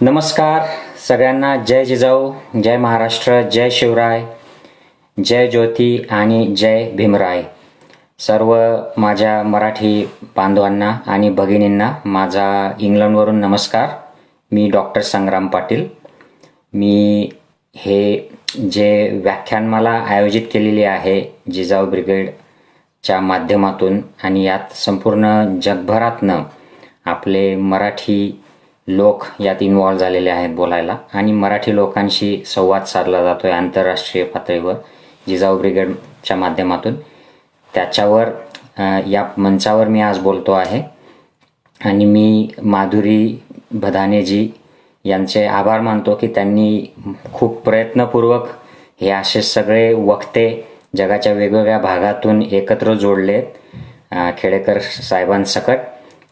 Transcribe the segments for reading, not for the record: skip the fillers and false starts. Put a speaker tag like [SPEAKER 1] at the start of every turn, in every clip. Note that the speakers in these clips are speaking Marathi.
[SPEAKER 1] नमस्कार सगळ्यांना. जय जिजाऊ, जय महाराष्ट्र, जय शिवराय, जय ज्योती आणि जय भीमराय. सर्व माझ्या मराठी बांधवांना आणि भगिनींना माझा इंग्लंडवरून नमस्कार. मी डॉक्टर संग्राम पाटील. मी हे जे व्याख्यानमाला आयोजित केलेली आहे जिजाऊ ब्रिगेडच्या माध्यमातून, आणि यात संपूर्ण जगभरातनं आपले मराठी लोक यात इन्व्हॉल्व झालेले आहेत बोलायला, आणि मराठी लोकांशी संवाद साधला जातोय आंतरराष्ट्रीय पातळीवर जिजाऊ ब्रिगेडच्या माध्यमातून. त्याच्यावर या मंचावर मी आज बोलतो आहे, आणि मी माधुरी भदानेजी यांचे आभार मानतो की त्यांनी खूप प्रयत्नपूर्वक हे असे सगळे वक्ते जगाच्या वेगवेगळ्या भागातून एकत्र जोडलेत खेडेकर साहेबांसकट,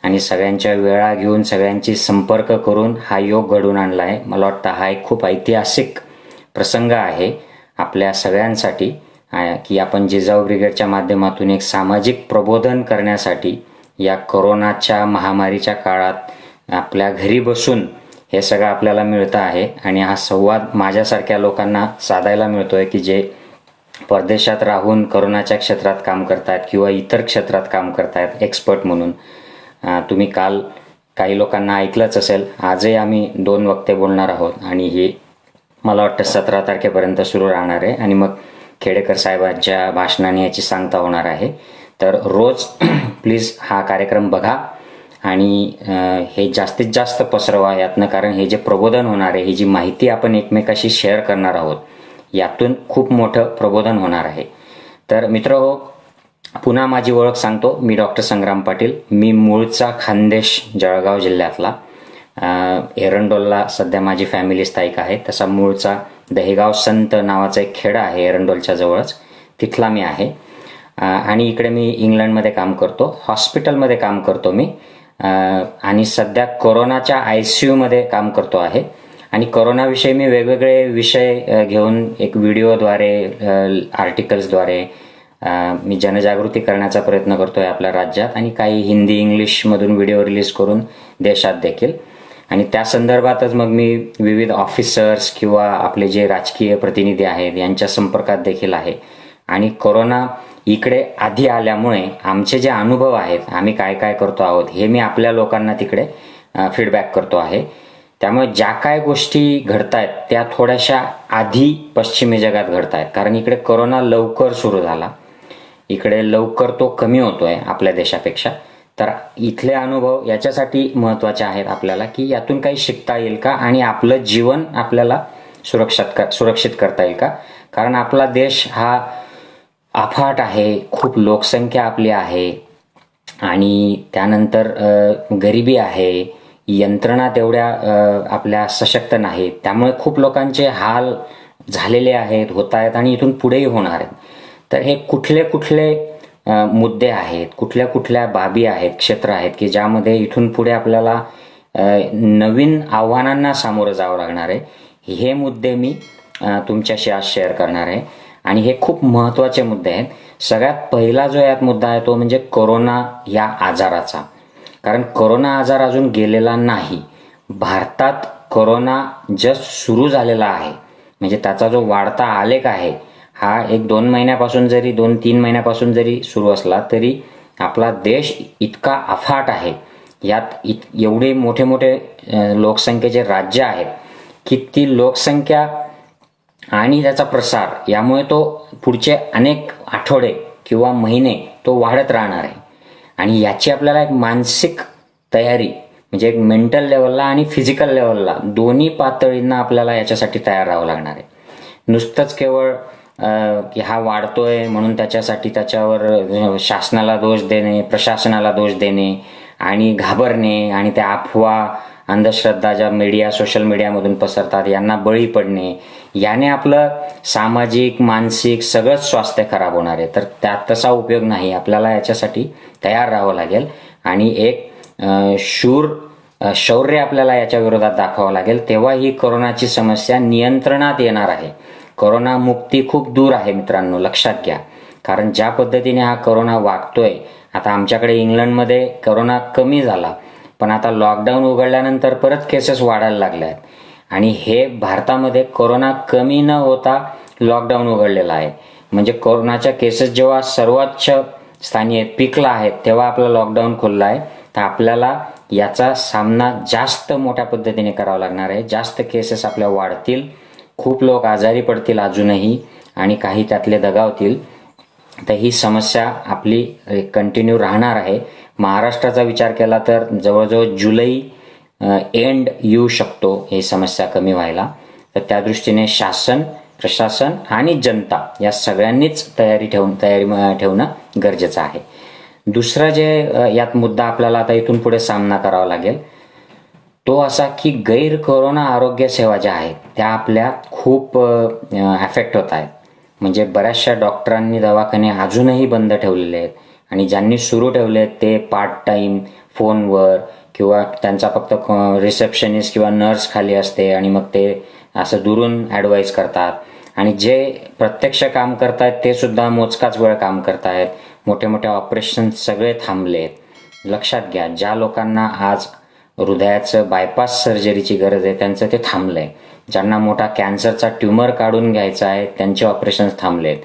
[SPEAKER 1] आणि सगळ्यांच्या वेळा घेऊन सगळ्यांची संपर्क करून हा योग घडवून आणला आहे. मला वाटतं हा एक खूप ऐतिहासिक प्रसंग आहे आपल्या सगळ्यांसाठी की आपण जिजाऊ ब्रिगेडच्या माध्यमातून एक सामाजिक प्रबोधन करण्यासाठी या कोरोनाच्या महामारीच्या काळात आपल्या घरी बसून हे सगळं आपल्याला मिळतं आहे, आणि हा संवाद माझ्यासारख्या लोकांना साधायला मिळतोय की जे परदेशात राहून कोरोनाच्या क्षेत्रात काम करतायत किंवा इतर क्षेत्रात काम करतायत एक्सपर्ट म्हणून. तुम्ही काल काही लोकांना ऐकलंच असेल. आजही आम्ही 2 वक्ते बोलणार आहोत, आणि हे मला वाटतं 17 तारखेपर्यंत सुरू राहणार आहे, आणि मग खेडेकर साहेबांच्या भाषणाने याची सांगता होणार आहे. तर रोज प्लीज हा कार्यक्रम बघा आणि हे जास्तीत जास्त पसरवा यातनं, कारण हे जे प्रबोधन होणार आहे, ही जी माहिती आपण एकमेकाशी शेअर करणार आहोत, यातून खूप मोठं प्रबोधन होणार आहे. तर मित्रहो, पुन्हा माझी ओळख सांगतो. मी डॉक्टर संग्राम पाटील. मी मूळचा खानदेश जळगाव जिल्ह्यातला. एरंडोलला सध्या माझी फॅमिली स्थायिक आहे. तसा मूळचा दहेगाव संत नावाचा एक खेडा आहे एरंडोलच्या जवळच, तिथला मी आहे. आणि इकडे मी इंग्लंडमध्ये काम करतो, हॉस्पिटलमध्ये काम करतो मी, आणि सध्या कोरोनाच्या ICU मध्ये काम करतो आहे. आणि कोरोनाविषयी मी वेगवेगळे विषय घेऊन एक व्हिडिओद्वारे, आर्टिकल्सद्वारे मी जनजागृती करण्याचा प्रयत्न करतोय आपल्या राज्यात, आणि काही हिंदी इंग्लिशमधून व्हिडिओ रिलीज करून देशात देखील. आणि त्या संदर्भातच मग मी विविध ऑफिसर्स किंवा आपले जे राजकीय प्रतिनिधी आहेत यांच्या संपर्कात देखील आहे. आणि कोरोना इकडे आधी आल्यामुळे आमचे जे अनुभव आहेत, आम्ही काय काय करतो आहोत, हे मी आपल्या लोकांना तिकडे फीडबॅक करतो आहे. त्यामुळे ज्या काय गोष्टी घडतायत त्या थोड्याशा आधी पश्चिमी जगात घडतायत, कारण इकडे कोरोना लवकर सुरू झाला, इकडे लवकर तो कमी होतोय आपल्या देशापेक्षा. तर इथले अनुभव याच्यासाठी महत्त्वाचे आहेत आपल्याला, की यातून काही शिकता येईल का, आणि आपलं जीवन आपल्याला सुरक्षित करता येईल का. कारण आपला देश हा अफाट आहे, खूप लोकसंख्या आपली आहे, आणि त्यानंतर गरिबी आहे, यंत्रणा तेवढ्या आपल्या सशक्त नाहीत. त्यामुळे खूप लोकांचे हाल झालेले आहेत, होत आहेत, आणि इथून पुढेही होणार आहेत. तर हे कुठले कुठले मुद्दे आहेत, कुठल्या कुठल्या बाबी आहेत, क्षेत्र आहेत की ज्यामध्ये इथून पुढे आपल्याला नवीन आव्हानांना सामोरं जावं लागणार आहे, हे मुद्दे मी तुमच्याशी आज शेअर करणार आहे. आणि हे खूप महत्त्वाचे मुद्दे आहेत. सगळ्यात पहिला जो यात मुद्दा आहे तो म्हणजे कोरोना या आजाराचा. कारण कोरोना आजार अजून गेलेला नाही. भारतात कोरोना जस्ट सुरू झालेला आहे. म्हणजे त्याचा जो वाढता आलेख आहे हा 1-2 महिन्यापासून जरी, 2-3 महिन्यापासून जरी सुरू असला तरी आपला देश इतका अफाट आहे, यात एवढे मोठे मोठे लोकसंख्येचे राज्य आहेत की ती लोकसंख्या आणि त्याचा प्रसार यामुळे तो पुढचे अनेक आठवडे किंवा महिने तो वाढत राहणार आहे. आणि याची आपल्याला एक मानसिक तयारी, म्हणजे एक मेंटल लेवलला आणि फिजिकल लेवलला दोन्ही पातळींना आपल्याला याच्यासाठी तयार राहावं लागणार आहे. नुसतंच केवळ की हा वाढतोय म्हणून त्याच्यावर शासनाला दोष देणे, प्रशासनाला दोष देणे आणि घाबरणे, आणि त्या अफवा अंधश्रद्धा ज्या मीडिया, सोशल मीडियामधून पसरतात यांना बळी पडणे, याने आपलं सामाजिक, मानसिक सगळंच स्वास्थ्य खराब होणार आहे. तर त्यात तसा उपयोग नाही. आपल्याला याच्यासाठी तयार राहावं लागेल, आणि एक शौर्य आपल्याला याच्या विरोधात दाखवावं लागेल. तेव्हा ही कोरोनाची समस्या नियंत्रणात येणार आहे. कोरोना मुक्ती खूप दूर आहे मित्रांनो, लक्षात घ्या. कारण ज्या पद्धतीने हा कोरोना वागतोय, आता आमच्याकडे इंग्लंडमध्ये कोरोना कमी झाला, पण आता लॉकडाऊन उघडल्यानंतर परत केसेस वाढायला लागल्या आहेत आणि हे भारतामध्ये कोरोना कमी न होता लॉकडाऊन उघडलेला आहे. म्हणजे कोरोनाच्या केसेस जेव्हा सर्वोच्च स्थानी आहेत, पीकला आहेत, तेव्हा आपलं लॉकडाऊन खुललं आहे. तर आपल्याला याचा सामना जास्त मोठ्या पद्धतीने करावा लागणार आहे. जास्त केसेस आपल्या वाढतील, खूप लोक आजारी पडतील अजूनही आणि काही त्यातले दगावतील. तर ही समस्या आपली कंटिन्यू राहणार आहे. महाराष्ट्राचा विचार केला तर जवळजवळ जुलै एंड येऊ शकतो ही समस्या कमी व्हायला. तर त्या दृष्टीने शासन, प्रशासन आणि जनता या सगळ्यांनीच तयारी ठेवणं गरजेचं आहे. दुसरा जे यात मुद्दा आपल्याला आता इथून पुढे सामना करावा लागेल तो असा की गैर कोरोना आरोग्य सेवा ज्या आहेत त्या आपल्या खूप अफेक्ट होत आहेत. म्हणजे बऱ्याचशा डॉक्टरांनी दवाखाने अजूनही बंद ठेवलेले आहेत आणि ज्यांनी सुरू ठेवले आहेत ते पार्ट टाईम फोनवर किंवा त्यांचा फक्त रिसेप्शनिस्ट किंवा नर्स खाली असते आणि मग ते असं दुरून ॲडवाईज करतात. आणि जे प्रत्यक्ष काम करतायत ते सुद्धा मोजकाच वेळ काम करतायत. मोठे मोठे ऑपरेशन सगळे थांबले आहेत. लक्षात घ्या, ज्या लोकांना आज हृदयाचं बायपास सर्जरीची गरज आहे त्यांचं ते थांबलं आहे. ज्यांना मोठा कॅन्सरचा ट्यूमर काढून घ्यायचा आहे त्यांचे ऑपरेशन्स थांबले आहेत.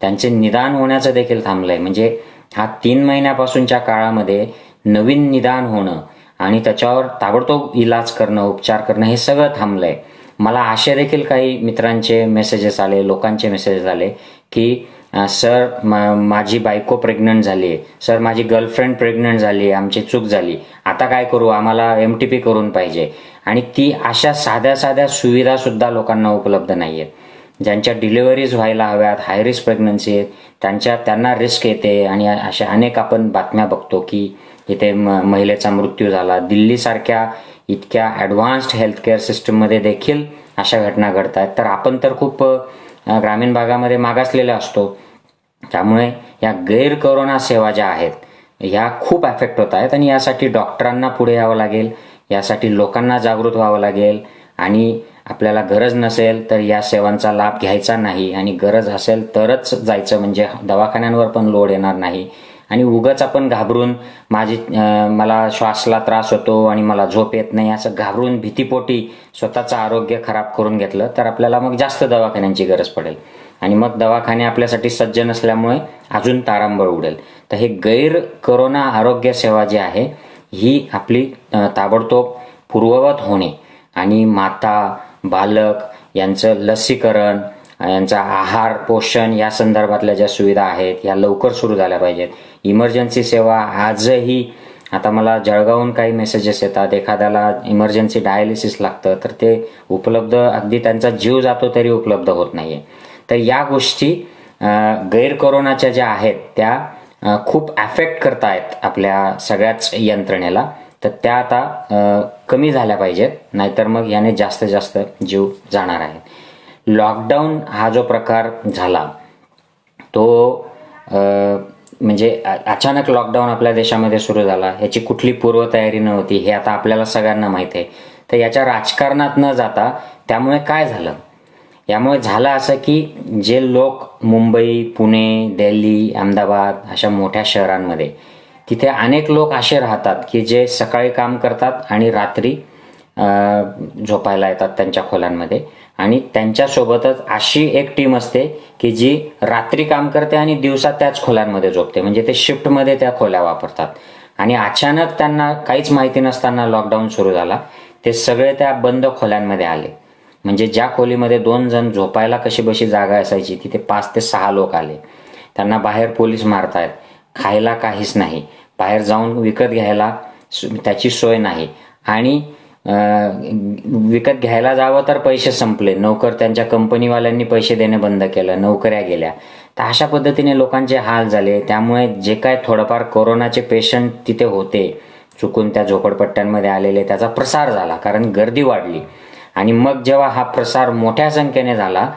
[SPEAKER 1] त्यांचे निदान होण्याचं देखील थांबलं आहे. म्हणजे हा 3 महिन्यापासूनच्या काळामध्ये नवीन निदान होणं आणि त्याच्यावर ताबडतोब इलाज करणं, उपचार करणं हे सगळं थांबलं आहे. मला असे देखील काही मित्रांचे मेसेजेस आले, लोकांचे मेसेजेस आले की सर माझी बायको प्रेग्नंट झाली आहे, सर माझी गर्लफ्रेंड प्रेग्नंट झाली आहे, आमची चूक झाली, आता काय करू, आम्हाला MTP करून पाहिजे. आणि ती अशा साध्या साध्या सुविधासुद्धा लोकांना उपलब्ध नाही आहेत. ज्यांच्या डिलिव्हरीज व्हायला हव्यात, हाय रिस्क प्रेग्नन्सी आहेत, त्यांना रिस्क येते. आणि अशा अनेक आपण बातम्या बघतो की इथे महिलेचा मृत्यू झाला. दिल्लीसारख्या इतक्या ॲडव्हान्स्ड हेल्थकेअर सिस्टममध्ये देखील अशा घटना घडत आहेत. तर आपण तर खूप ग्रामीण भागामध्ये मागासलेले असतो. त्यामुळे या गैर कोरोना सेवा ज्या आहेत ह्या खूप अफेक्ट होत आहेत आणि यासाठी डॉक्टरांना पुढे यावं लागेल, यासाठी लोकांना जागृत व्हावं लागेल. आणि आपल्याला गरज नसेल तर या सेवांचा लाभ घ्यायचा नाही आणि गरज असेल तरच जायचं. म्हणजे दवाखान्यांवर पण लोड येणार नाही आणि उगाच आपण घाबरून मला श्वासला त्रास होतो आणि मला झोप येत नाही असं घाबरून भीतीपोटी स्वतःचं आरोग्य खराब करून घेतलं तर आपल्याला मग जास्त दवाखान्यांची गरज पडेल आणि मग दवाखाने आपल्यासाठी सज्ज नसल्यामुळे अजून तारांबळ उडेल. तर हे गैर कोरोना आरोग्य सेवा जी आहे ही आपली ताबडतोब पूर्ववत होणे आणि माता, बालक यांचं लसीकरण, यांचा आहार, पोषण या संदर्भातल्या ज्या सुविधा आहेत या लवकर सुरू झाल्या पाहिजेत. इमर्जन्सी सेवा आजही, आता मला जळगावहून काही मेसेजेस येतात, एखाद्याला इमर्जन्सी डायलिसिस लागतं तर ते उपलब्ध, अगदी त्यांचा जीव जातो तरी उपलब्ध होत नाही आहे. तर या गोष्टी गैर कोरोनाच्या ज्या आहेत त्या खूप अफेक्ट करत आहेत आपल्या सगळ्याच यंत्रणेला. तर त्या आता कमी झाल्या पाहिजेत, नाहीतर मग याने जास्त जास्त जीव जाणार आहे. लॉकडाऊन हा जो प्रकार झाला तो म्हणजे अचानक लॉकडाऊन आपल्या देशामध्ये सुरू झाला, याची कुठली पूर्वतयारी नव्हती हे आता आपल्याला सगळ्यांना माहीत आहे. तर याच्या राजकारणात न जाता त्यामुळे काय झालं, यामुळे झालं असं की जे लोक मुंबई, पुणे, दिल्ली, अहमदाबाद अशा मोठ्या शहरांमध्ये, तिथे अनेक लोक असे राहतात की जे सकाळी काम करतात आणि रात्री झोपायला येतात त्यांच्या खोल्यांमध्ये. आणि त्यांच्यासोबतच अशी एक टीम असते की जी रात्री काम करते आणि दिवसा त्याच खोल्यांमध्ये झोपते. म्हणजे ते शिफ्टमध्ये त्या खोल्या वापरतात. आणि अचानक त्यांना काहीच माहिती नसताना लॉकडाऊन सुरू झाला. ते सगळे त्या बंद खोल्यांमध्ये आले. म्हणजे ज्या खोलीमध्ये 2 जण झोपायला कशी बशी जागा असायची तिथे 5 ते 6 लोक आले. त्यांना बाहेर पोलीस मारतायत, खायला काहीच नाही, बाहेर जाऊन विकत घ्यायला त्याची सोय नाही आणि विकत घ्यायला जावं तर पैसे संपले, नोकर त्यांच्या कंपनीवाल्यांनी पैसे देणे बंद केलं, नोकऱ्या गेल्या. तर अशा पद्धतीने लोकांचे हाल झाले. त्यामुळे जे काय थोडंफार कोरोनाचे पेशंट तिथे होते चुकून त्या झोपडपट्ट्यांमध्ये आलेले, त्याचा प्रसार झाला कारण गर्दी वाढली. आणि मग जेव्हा हा प्रसार मोठ्या संख्येने झाला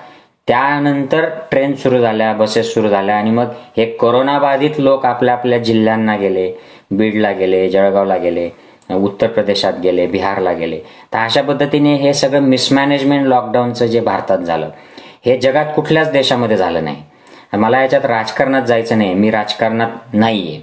[SPEAKER 1] त्यानंतर ट्रेन सुरू झाल्या, बसेस सुरू झाल्या आणि मग हे कोरोनाबाधित लोक आपल्या आपल्या जिल्ह्यांना गेले, बीडला गेले, जळगावला गेले, उत्तर प्रदेशात गेले, बिहारला गेले. तर अशा पद्धतीने हे सगळं मिसमॅनेजमेंट लॉकडाऊनचं जे भारतात झालं हे जगात कुठल्याच देशामध्ये झालं नाही. मला याच्यात राजकारणात जायचं नाही, मी राजकारणात नाही आहे.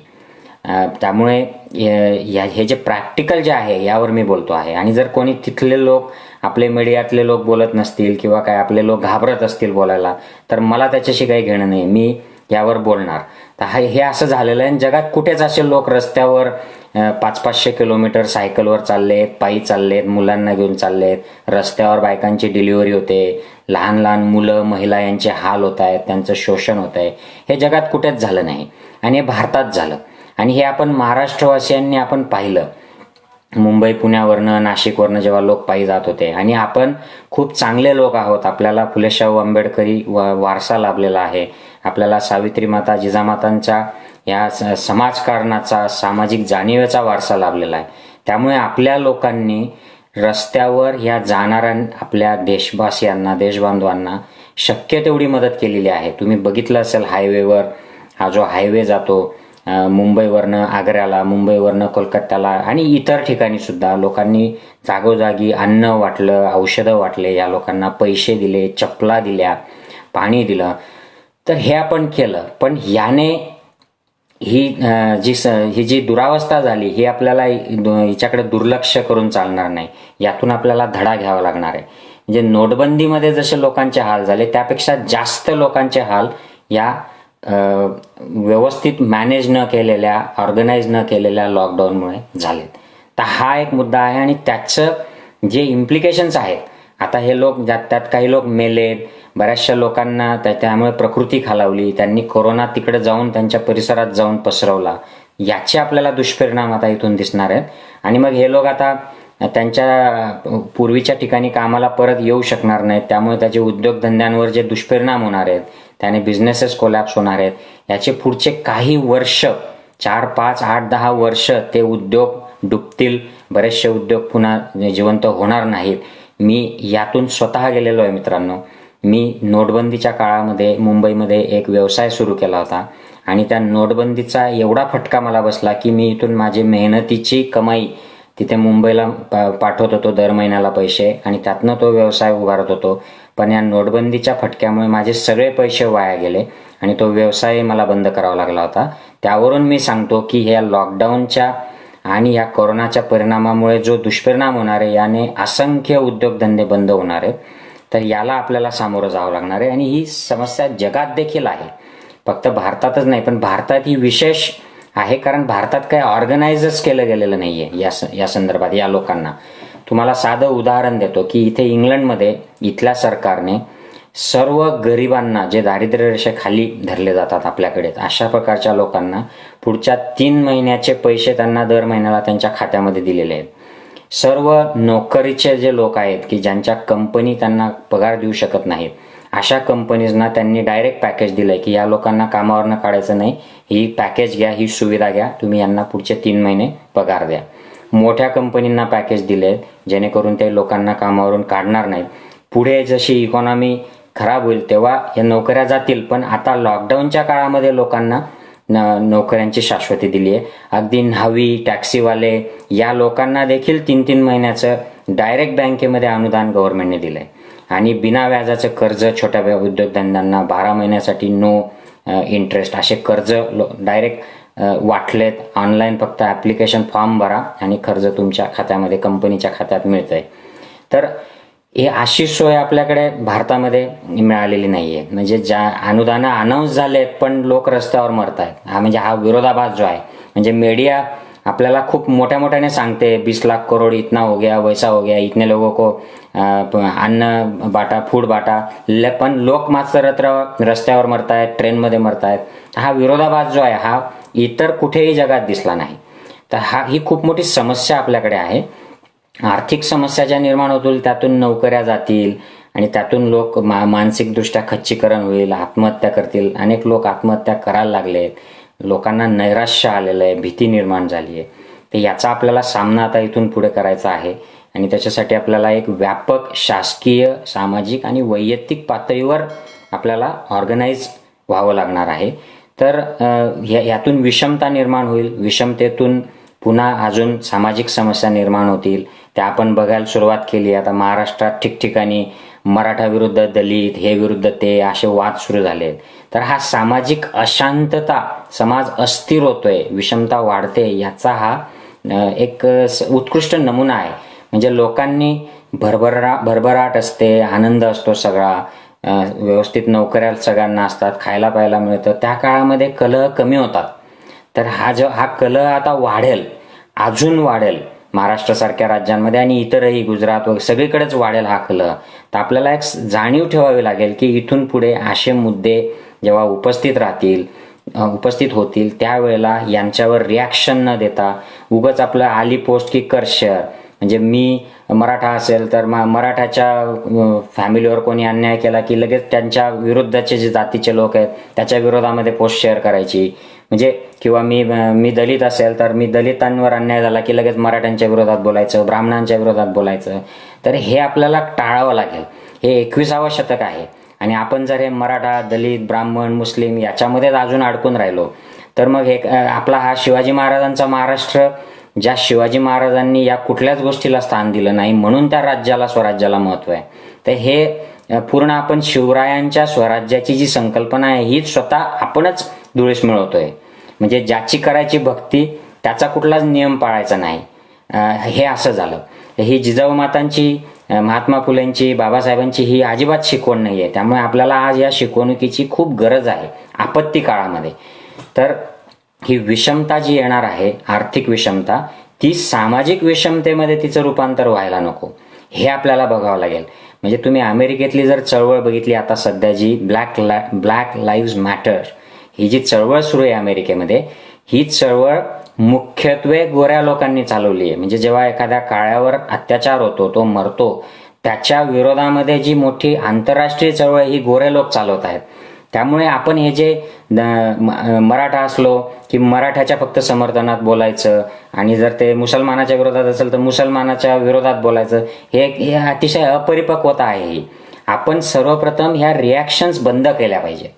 [SPEAKER 1] त्यामुळे हे जे प्रॅक्टिकल जे आहे यावर मी बोलतो आहे. आणि जर कोणी तिथले लोक, आपले मीडियातले लोक बोलत नसतील किंवा काय आपले लोक घाबरत असतील बोलायला, तर मला त्याच्याशी काही घेणं नाही, मी यावर बोलणार. तर हे असं झालेलं आहे. जगात कुठेच असे लोक रस्त्यावर 500-500 किलोमीटर सायकलवर चाललेत, पायी चाललेत, मुलांना घेऊन चाललेत, रस्त्यावर बायकांची डिलिव्हरी होते, लहान लहान मुलं महिला यांचे हाल होत आहेत, त्यांचं शोषण होत आहे. हे जगात कुठेच झालं नाही आणि हे भारतात झालं. आणि हे आपण महाराष्ट्रवासियांनी आपण पाहिलं. मुंबई पुण्यावरनं नाशिकवरनं जेव्हा लोक पायी जात होते, आणि आपण खूप चांगले लोक आहोत, आपल्याला फुले शाहू आंबेडकरी वारसा लाभलेला आहे, आपल्याला सावित्री माता जिजामातांच्या या समाजकारणाचा, सामाजिक जाणीवेचा वारसा लाभलेला आहे. त्यामुळे आपल्या लोकांनी रस्त्यावर ह्या जाणाऱ्या आपल्या देशवासियांना, देशबांधवांना शक्य तेवढी मदत केलेली आहे. तुम्ही बघितलं असेल हायवेवर, हा जो हायवे जातो मुंबईवरनं आग्र्याला, मुंबईवरनं कोलकात्याला आणि इतर ठिकाणी सुद्धा लोकांनी जागोजागी अन्न वाटलं, औषधं वाटले, या लोकांना पैसे दिले, चपला दिल्या, पाणी दिलं. तर हे आपण केलं. पण याने ही जी दुरावस्था झाली, ही आपल्याला हिच्याकडे दुर्लक्ष करून चालणार नाही. यातून आपल्याला धडा घ्यावा लागणार आहे. म्हणजे नोटबंदीमध्ये जसे लोकांचे हाल झाले, त्यापेक्षा जास्त लोकांचे हाल या व्यवस्थित मॅनेज न केलेल्या, ऑर्गनाईज न केलेल्या लॉकडाऊनमुळे झालेत. तर हा एक मुद्दा आहे. आणि त्याचं जे इम्प्लिकेशन्स आहेत, आता हे लोक त्यात काही लोक मेलेत, बऱ्याचशा लोकांना त्यामुळे प्रकृती खालावली, त्यांनी कोरोना तिकडे जाऊन त्यांच्या परिसरात जाऊन पसरवला, याचे आपल्याला दुष्परिणाम आता इथून दिसणार आहेत. आणि मग हे लोक आता त्यांच्या पूर्वीच्या ठिकाणी कामाला परत येऊ शकणार नाहीत. त्यामुळे त्याचे उद्योगधंद्यांवर जे दुष्परिणाम होणार आहेत, त्याने बिझनेसेस कोलॅप्स होणार आहेत. याचे पुढचे काही वर्ष, 4, 5, 8, 10 वर्ष ते उद्योग डुबतील. बरेचसे उद्योग पुन्हा जिवंत होणार नाहीत. मी यातून स्वतः गेलेलो आहे मित्रांनो. मी नोटबंदीच्या काळामध्ये मुंबईमध्ये एक व्यवसाय सुरू केला होता, आणि त्या नोटबंदीचा एवढा फटका मला बसला की मी इथून माझी मेहनतीची कमाई तिथे मुंबईला पाठवत होतो दर महिन्याला पैसे, आणि त्यातनं तो व्यवसाय उभारत होतो. पण या नोटबंदीच्या फटक्यामुळे माझे सगळे पैसे वाया गेले आणि तो व्यवसाय मला बंद करावा लागला होता. त्यावरून मी सांगतो की ह्या लॉकडाऊनच्या आणि या कोरोनाच्या परिणामामुळे जो दुष्परिणाम होणार आहे, याने असंख्य उद्योगधंदे बंद होणार आहेत. तर याला आपल्याला सामोरं जावं लागणार आहे. आणि ही समस्या जगात देखील आहे, फक्त भारतातच नाही. पण भारतात ही विशेष आहे, कारण भारतात काही ऑर्गनायझच केलं गेलेलं नाही आहे या संदर्भात या लोकांना. तुम्हाला साधं उदाहरण देतो की इथे इंग्लंडमध्ये इथल्या सरकारने सर्व गरिबांना, जे दारिद्र्य रेषेखाली धरले जातात आपल्याकडे, अशा प्रकारच्या लोकांना पुढच्या 3 महिन्याचे पैसे त्यांना दर महिन्याला त्यांच्या खात्यामध्ये दिलेले आहेत. सर्व नोकरीचे जे लोक आहेत की ज्यांच्या कंपनी त्यांना पगार देऊ शकत नाहीत, अशा कंपनीजना त्यांनी डायरेक्ट पॅकेज दिलंय की या लोकांना कामावरनं काढायचं नाही, ही पॅकेज घ्या, ही सुविधा घ्या, तुम्ही यांना पुढचे 3 महिने पगार द्या. मोठ्या कंपनींना पॅकेज दिले जेणेकरून ते लोकांना कामावरून काढणार नाहीत. पुढे जशी इकॉनॉमी खराब होईल तेव्हा या नोकऱ्या जातील. पण आता लॉकडाऊनच्या काळामध्ये लोकांना नोकऱ्यांची शाश्वती दिली आहे. अगदी न्हावी, टॅक्सीवाले या लोकांना देखील 3-3 महिन्याचं डायरेक्ट बँकेमध्ये अनुदान गव्हर्नमेंटने दिलं आहे. आणि बिना व्याजाचं कर्ज छोट्या उद्योगधंद्यांना 12 महिन्यासाठी नो इंटरेस्ट असे कर्ज डायरेक्ट वाटलेत. ऑनलाईन फक्त ॲप्लिकेशन फॉर्म भरा आणि कर्ज तुमच्या खात्यामध्ये, कंपनीच्या खात्यात मिळतंय. तर हे अशी सोय आपल्याकडे भारतामध्ये मिळालेली नाही आहे. म्हणजे ज्या अनुदानं अनाऊन्स झालेत पण लोक रस्त्यावर मरत आहेत. म्हणजे हा विरोधाभास जो आहे, म्हणजे मीडिया आपल्याला खूप मोठ्या मोठ्याने सांगते 20 लाख करोड इतना हो गया, वैसा हो गया, इतने लोगों को अन्न बाटा, फूड बाटा, पण लोक मात्र रस्त्यावर मरतायत, ट्रेनमध्ये मरतायत. हा विरोधाभास जो आहे हा इतर कुठेही जगात दिसला नाही. तर ही खूप मोठी समस्या आपल्याकडे आहे. आर्थिक समस्या ज्या निर्माण होतील त्यातून नोकऱ्या जातील आणि त्यातून लोक मानसिकदृष्ट्या खच्चीकरण होईल, आत्महत्या करतील. अनेक लोक आत्महत्या करायला लागलेत, लोकांना नैराश्य आलेलं आहे, भीती निर्माण झाली आहे. तर याचा आपल्याला सामना आता इथून पुढे करायचा आहे. आणि त्याच्यासाठी आपल्याला एक व्यापक शासकीय, सामाजिक आणि वैयक्तिक पातळीवर आपल्याला ऑर्गनाईज व्हावं लागणार आहे. तर यातून विषमता निर्माण होईल, विषमतेतून पुन्हा अजून सामाजिक समस्या निर्माण होतील. त्या आपण बघायला सुरुवात केली. आता महाराष्ट्रात ठिकठिकाणी मराठा विरुद्ध दलित, हे विरुद्ध ते, असे वाद सुरू झाले. तर हा सामाजिक अशांतता, समाज अस्थिर होतोय, विषमता वाढते, याचा हा एक उत्कृष्ट नमुना आहे. म्हणजे लोकांनी भरभराट असते, आनंद असतो सगळा, व्यवस्थित नोकऱ्या सगळ्यांना असतात, खायला प्यायला मिळतं. त्या काळामध्ये कलह कमी होतात. तर हा कलह आता वाढेल, अजून वाढेल महाराष्ट्रासारख्या राज्यांमध्ये आणि इतरही, गुजरात वगैरे सगळीकडेच वाढेल हा कलह. तर आपल्याला एक जाणीव ठेवावी लागेल की इथून पुढे असे मुद्दे जेव्हा उपस्थित होतील त्यावेळेला यांच्यावर रिॲक्शन न देता उगाच आपलं आली पोस्ट की कर शेअर, म्हणजे मी मराठा असेल तर मराठाच्या फॅमिलीवर कोणी अन्याय केला की लगेच त्यांच्या विरुद्धचे जे जातीचे लोक आहेत त्याच्या विरोधामध्ये पोस्ट शेअर करायची, म्हणजे किंवा मी दलित असेल तर मी दलितांवर अन्याय झाला की लगेच मराठ्यांच्या विरोधात बोलायचं, ब्राह्मणांच्या विरोधात बोलायचं. तर हे आपल्याला टाळावं लागेल. हे 21वे शतक आहे आणि आपण जर हे मराठा, दलित, ब्राह्मण, मुस्लिम याच्यामध्येच अजून अडकून राहिलो तर मग हे आपला हा शिवाजी महाराजांचा महाराष्ट्र, ज्या शिवाजी महाराजांनी या कुठल्याच गोष्टीला स्थान दिलं नाही म्हणून त्या राज्याला, स्वराज्याला महत्व आहे. तर हे पूर्ण आपण शिवरायांच्या स्वराज्याची जी संकल्पना आहे ही स्वतः आपणच धुळीस मिळवतोय. म्हणजे ज्याची करायची भक्ती त्याचा कुठलाच नियम पाळायचा नाही, हे असं झालं. ही जिजाऊ मातांची, महात्मा फुलेंची, बाबासाहेबांची ही अजिबात शिकवण नाही आहे. त्यामुळे आपल्याला आज या शिकवणुकीची खूप गरज आहे आपत्ती काळामध्ये. तर ही विषमता जी येणार आहे, आर्थिक विषमता, ती सामाजिक विषमतेमध्ये तिचं रूपांतर व्हायला नको, हे आपल्याला बघावं लागेल. म्हणजे तुम्ही अमेरिकेतली जर चळवळ बघितली आता सध्या जी ब्लॅक लाईव्ज मॅटर ही जी चळवळ सुरू आहे अमेरिकेमध्ये, ही चळवळ मुख्यत्वे गोऱ्या लोकांनी चालवली आहे. म्हणजे जेव्हा एखाद्या काळ्यावर अत्याचार होतो, तो मरतो, त्याच्या विरोधामध्ये जी मोठी आंतरराष्ट्रीय चळवळ ही गोरे लोक चालवत आहेत. त्यामुळे आपण हे जे मराठा असलो की मराठ्याच्या फक्त समर्थनात बोलायचं आणि जर ते मुसलमानाच्या विरोधात असेल तर मुसलमानाच्या विरोधात बोलायचं, हे अतिशय अपरिपक्वता आहे. ही आपण सर्वप्रथम ह्या रिॲक्शन्स बंद केल्या पाहिजे.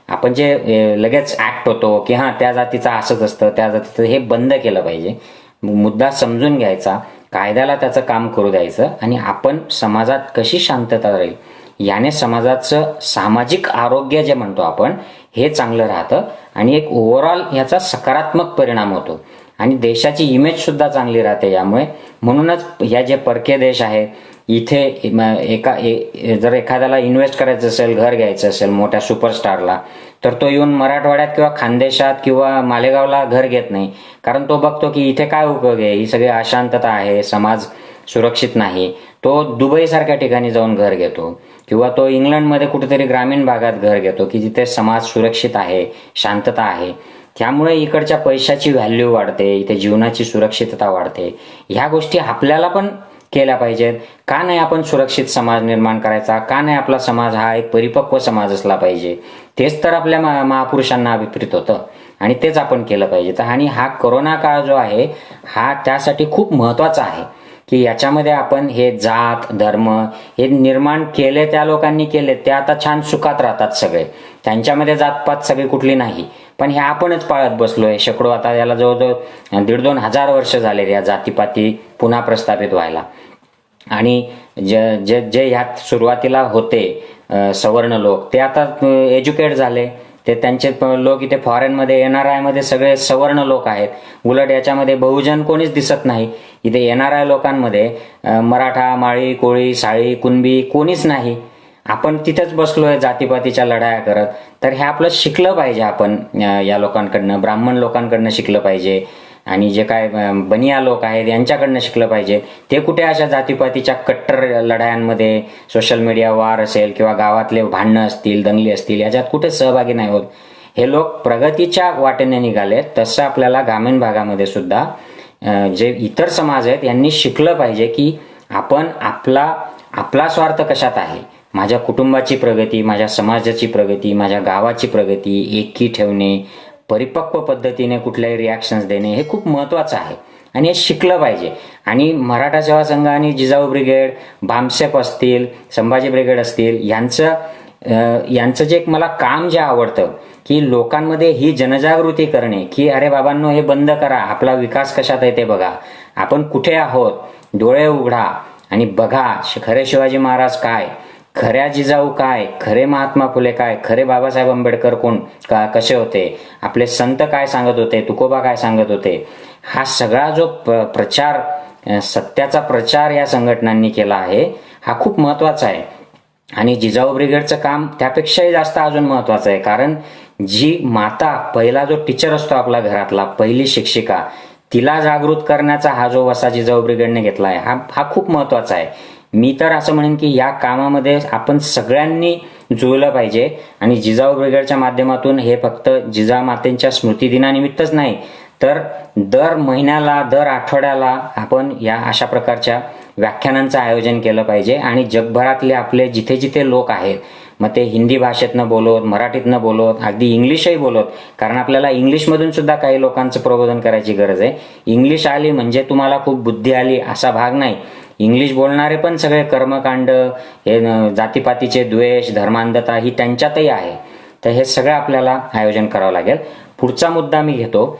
[SPEAKER 1] आपण जे लगेच ऍक्ट होतो की हां त्या जातीचं असंच असतं, त्या जातीचं, हे बंद केलं पाहिजे. मुद्दा समजून घ्यायचा, कायद्याला त्याचं काम करू द्यायचं आणि आपण समाजात कशी शांतता राहील, याने समाजाचं सामाजिक आरोग्य जे म्हणतो आपण हे चांगलं राहतं आणि एक ओव्हरऑल याचा सकारात्मक परिणाम होतो आणि देशाची इमेज सुद्धा चांगली राहते यामुळे. म्हणूनच ह्या जे परकीय देश आहेत इथे जर एखाद्याला इन्व्हेस्ट करायचं असेल, घर घ्यायचं असेल मोठ्या सुपरस्टारला, तर तो येऊन मराठवाड्यात किंवा खानदेशात किंवा मालेगावला घर घेत नाही. कारण तो बघतो की इथे काय उपयोग आहे, ही सगळी अशांतता आहे, समाज सुरक्षित नाही. तो दुबईसारख्या ठिकाणी जाऊन घर घेतो किंवा तो इंग्लंडमध्ये कुठेतरी ग्रामीण भागात घर घेतो की जिथे समाज सुरक्षित आहे, शांतता आहे. त्यामुळे इकडच्या पैशाची व्हॅल्यू वाढते, इथे जीवनाची सुरक्षितता वाढते. ह्या गोष्टी आपल्याला पण केल्या पाहिजेत. का नाही आपण सुरक्षित समाज निर्माण करायचा, का नाही आपला समाज हा एक परिपक्व समाज असला पाहिजे. तेच तर आपल्या महापुरुषांना अभिप्रेत होतं आणि तेच आपण केलं पाहिजे. आणि हा कोरोना काळ जो आहे हा त्यासाठी खूप महत्त्वाचा आहे की याच्यामध्ये आपण हे जात, धर्म हे निर्माण केले, त्या लोकांनी केले, ते आता छान सुखात राहतात सगळे, त्यांच्यामध्ये जातपात सगळी कुठली नाही. पण हे आपणच पाळत बसलोय शेकडो, आता याला जवळजवळ 1,500-2,000 हजार वर्ष झाले या जातीपाती पुन्हा प्रस्थापित व्हायला. आणि जे ह्यात सुरुवातीला होते सवर्ण लोक, ते आता एज्युकेट झाले, ते त्यांचे लोक इथे फॉरेनमध्ये NRI मध्ये सगळे सवर्ण लोक आहेत. उलट याच्यामध्ये बहुजन कोणीच दिसत नाही. इथे NRI लोकांमध्ये मराठा, माळी, कोळी, साळी, कुणबी कोणीच नाही. आपण तिथेच बसलोय जातीपातीच्या लढाया करत. तर हे आपलं शिकलं पाहिजे आपण या लोकांकडनं, ब्राह्मण लोकांकडनं शिकलं पाहिजे आणि जे काय बनिया लोक आहेत यांच्याकडनं शिकलं पाहिजे. ते कुठे अशा जातीपातीच्या कट्टर लढायांमध्ये, सोशल मीडिया वार असेल किंवा गावातले भांडणं असतील, दंगली असतील, याच्यात कुठे सहभागी नाही होत. हे लोक प्रगतीच्या वाटेने निघाले. तसं आपल्याला ग्रामीण भागामध्ये सुद्धा जे इतर समाज आहेत यांनी शिकलं पाहिजे की आपण आपला स्वार्थ कशात आहे, माझ्या कुटुंबाची प्रगती, माझ्या समाजाची प्रगती, माझ्या गावाची प्रगती, एकी ठेवणे, परिपक्व पद्धतीने कुठल्याही रिॲक्शन्स देणे, हे खूप महत्त्वाचं आहे आणि हे शिकलं पाहिजे. आणि मराठा सेवा संघ आणि जिजाऊ ब्रिगेड, भामसेप असतील, संभाजी ब्रिगेड असतील, यांचं जे एक मला काम जे आवडतं की लोकांमध्ये ही जनजागृती करणे की अरे बाबांनो हे बंद करा, आपला विकास कशात आहे ते बघा, आपण कुठे आहोत, डोळे उघडा आणि बघा खरे शिवाजी महाराज काय खऱ्या जिजाऊ काय, खरे महात्मा फुले काय, खरे बाबासाहेब आंबेडकर कोण, कसे होते, आपले संत काय सांगत होते, तुकोबा काय सांगत होते, हा सगळा जो प्रचार, सत्याचा प्रचार या संघटनांनी केला आहे, हा खूप महत्त्वाचा आहे. आणि जिजाऊ ब्रिगेडचं काम त्यापेक्षाही जास्त अजून महत्त्वाचं आहे. कारण जी माता, पहिला जो टीचर असतो आपला घरातला, पहिली शिक्षिका, तिला जागृत करण्याचा हा जो वसा जिजाऊ ब्रिगेडने घेतला आहे, हा खूप महत्त्वाचा आहे. मी तर असं म्हणेन की या कामामध्ये आपण सगळ्यांनी जुळलं पाहिजे. आणि जिजाऊ ब्रिगेडच्या माध्यमातून हे फक्त जिजामातेंच्या स्मृतिदिनानिमित्तच नाही, तर दर महिन्याला, दर आठवड्याला आपण या अशा प्रकारच्या व्याख्यानांचं आयोजन केलं पाहिजे. आणि जगभरातले आपले जिथे जिथे लोक आहेत, मग ते हिंदी भाषेतनं बोलत, मराठीतनं बोलत, अगदी इंग्लिशही बोलत, कारण आपल्याला इंग्लिशमधून सुद्धा काही लोकांचं प्रबोधन करायची गरज आहे. इंग्लिश आली म्हणजे तुम्हाला खूप बुद्धी आली असा भाग नाही. इंग्लिश बोलणारे पण सगळे कर्मकांड, हे जातीपातीचे द्वेष, धर्मांधता ही त्यांच्यातही आहे. तर हे सगळं आपल्याला आयोजन करावं लागेल. पुढचा मुद्दा मी घेतो.